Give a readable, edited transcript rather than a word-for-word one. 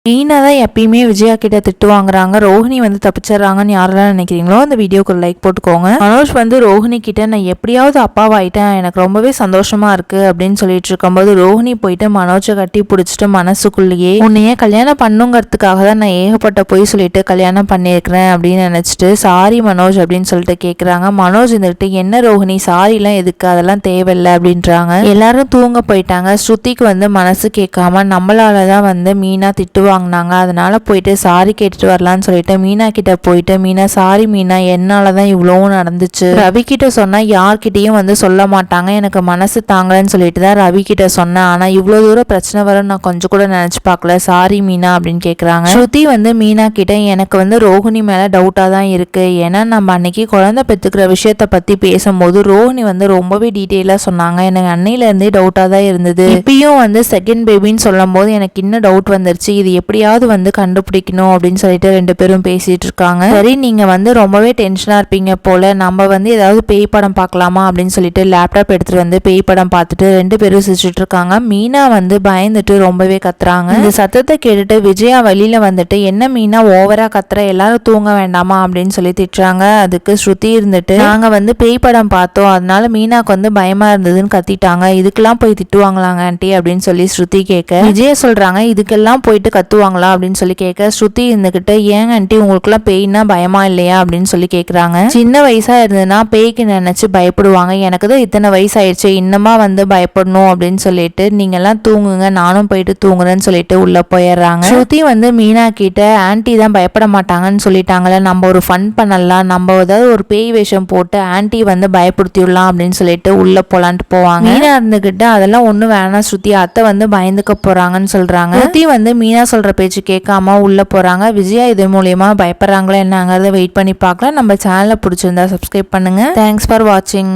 மீனா தான் எப்பயுமே விஜயா கிட்ட திட்டு வாங்குறாங்க. ரோஹிணி வந்து தப்பிச்சிடறாங்கன்னு யாரெல்லாம் நினைக்கிறீங்களோ அந்த வீடியோக்கு ஒரு லைக் போட்டுக்கோங்க. மனோஜ் வந்து ரோஹிணி கிட்ட நான் எப்படியாவது அப்பாவாயிட்டேன், எனக்கு ரொம்பவே சந்தோஷமா இருக்கு அப்படின்னு சொல்லிட்டு இருக்கும்போது ரோஹிணி போயிட்டு மனோஜை கட்டி பிடிச்சிட்டு மனசுக்குள்ளேயே உன்னையே கல்யாணம் பண்ணுங்கிறதுக்காக தான் நான் ஏகப்பட்ட போய் சொல்லிட்டு கல்யாணம் பண்ணியிருக்கிறேன் அப்படின்னு நினைச்சிட்டு சாரி மனோஜ் அப்படின்னு சொல்லிட்டு கேட்குறாங்க. மனோஜ் இருந்துட்டு என்ன ரோஹிணி சாரிலாம் எதுக்கு, அதெல்லாம் தேவையில்லை அப்படின்றாங்க. எல்லாரும் தூங்க போயிட்டாங்க. ஸ்ருதிக்கு வந்து மனசு கேட்காம நம்மளால தான் வந்து மீனா திட்டு வாங்கினாங்க, அதனால போயிட்டு சாரி கேட்டுட்டு வரலான்னு சொல்லிட்டு மீனா கிட்ட போயிட்டு மீனா சாரி மீனா என்னாலதான் இவ்வளவும் நடந்துச்சு, ரவி கிட்ட சொன்னா யார்கிட்டயும் வந்து சொல்ல மாட்டாங்க, எனக்கு மனசு தாங்கலன்னு சொல்லிட்டு தான் ரவி கிட்ட சொன்னேன், ஆனா இவ்வளவு தூரம் பிரச்சனை வரும் நான் கொஞ்சம் கூட நினைச்சு பார்க்கல, சாரி மீனா அப்படின்னு கேக்குறாங்க. ஸ்ருதி வந்து மீனா கிட்ட எனக்கு வந்து ரோஹிணி மேல டவுட்டா தான் இருக்கு, ஏன்னா நம்ம அன்னைக்கு குழந்தை பெத்துக்கிற விஷயத்த பத்தி பேசும்போது ரோஹிணி வந்து ரொம்பவே டீட்டெயிலா சொன்னாங்க, எனக்கு அன்னையில இருந்தே டவுட்டா தான் இருந்தது, இப்பயும் வந்து செகண்ட் பேபின்னு சொல்லும் போது எனக்கு இன்னும் டவுட் வந்துருச்சு, இது எப்படியாவது வந்து கண்டுபிடிக்கணும் அப்படின்னு சொல்லிட்டு ரெண்டு பேரும் பேசிட்டு இருக்காங்க. சரி நீங்க வந்து ரொம்பவே டென்ஷனா இருப்பீங்க போல, நம்ம வந்து ஏதாவது பேய் படம் பார்க்கலாமா அப்படின்னு சொல்லிட்டு லேப்டாப் எடுத்துட்டு வந்து பேய் படம் பார்த்துட்டு ரெண்டு பேரும் சிரிச்சுட்டு இருக்காங்க. மீனா வந்து பயந்துட்டு ரொம்பவே கத்துறாங்க. இந்த சத்தத்தை கேட்டுட்டு விஜயா வெளியில வந்துட்டு என்ன மீனா ஓவரா கத்துற, எல்லாரும் தூங்க வேண்டாமா அப்படின்னு சொல்லி திட்டுறாங்க. அதுக்கு ஸ்ருதி இருந்துட்டு நாங்க வந்து பேய் படம் பார்த்தோம், அதனால மீனாக்கு வந்து பயமா இருந்ததுன்னு கத்திட்டாங்க, இதுக்கெல்லாம் போய் திட்டுவாங்களாங்க ஆண்டி அப்படின்னு சொல்லி ஸ்ருதி கேட்க விஜயா சொல்றாங்க இதுக்கெல்லாம் போயிட்டு கத்துவாங்களா அப்படின்னு சொல்லி கேட்க ஸ்ருதி இருந்துகிட்டு ஏங்க ஆண்டி உங்களுக்குலாம் பேய்னா பயமா இல்லையா அப்படின்னு சொல்லி கேட்குறாங்க. சின்ன வயசா இருந்ததுன்னா பேய்க்கு நினைச்சு பயப்படுவாங்க, எனக்கு தான் இத்தனை வயசாயிடுச்சு இன்னமா வந்து பயப்படணும் அப்படின்னு சொல்லிட்டு நீங்க எல்லாம் தூங்குங்க நானும் போயிட்டு தூங்குறேன்னு சொல்லிட்டு உள்ள போயிடுறாங்க. ஸ்ருதி வந்து மீனா கிட்ட ஆன்டி தான் பயப்பட மாட்டாங்கன்னு சொல்லிட்டாங்கல்ல, நம்ம ஒரு ஃபன் பண்ணலாம், நம்ம ஏதாவது ஒரு பேய் வேஷம் போட்டு ஆன்டி வந்து பயப்படுத்திடலாம் அப்படின்னு சொல்லிட்டு உள்ள போலான்ட்டு போவாங்க. மீனா இருந்துகிட்டு அதெல்லாம் ஒன்றும் வேணாம் ஸ்ருதி, அத்தை வந்து பயந்துக்க போறாங்கன்னு சொல்றாங்க. ஸ்ருதி வந்து மீனா சொல்ற பேச்சு கேட்காம உள்ள போறாங்க. விஜயா இது மூலியமா பயப்படுறாங்களா என்னங்கிறத வெயிட் பண்ணி பார்க்கலாம். நம்ம சேனலை பிடிச்சிருந்தா சப்ஸ்கிரைப் பண்ணுங்க. தேங்க்ஸ் ஃபார் வாட்சிங்.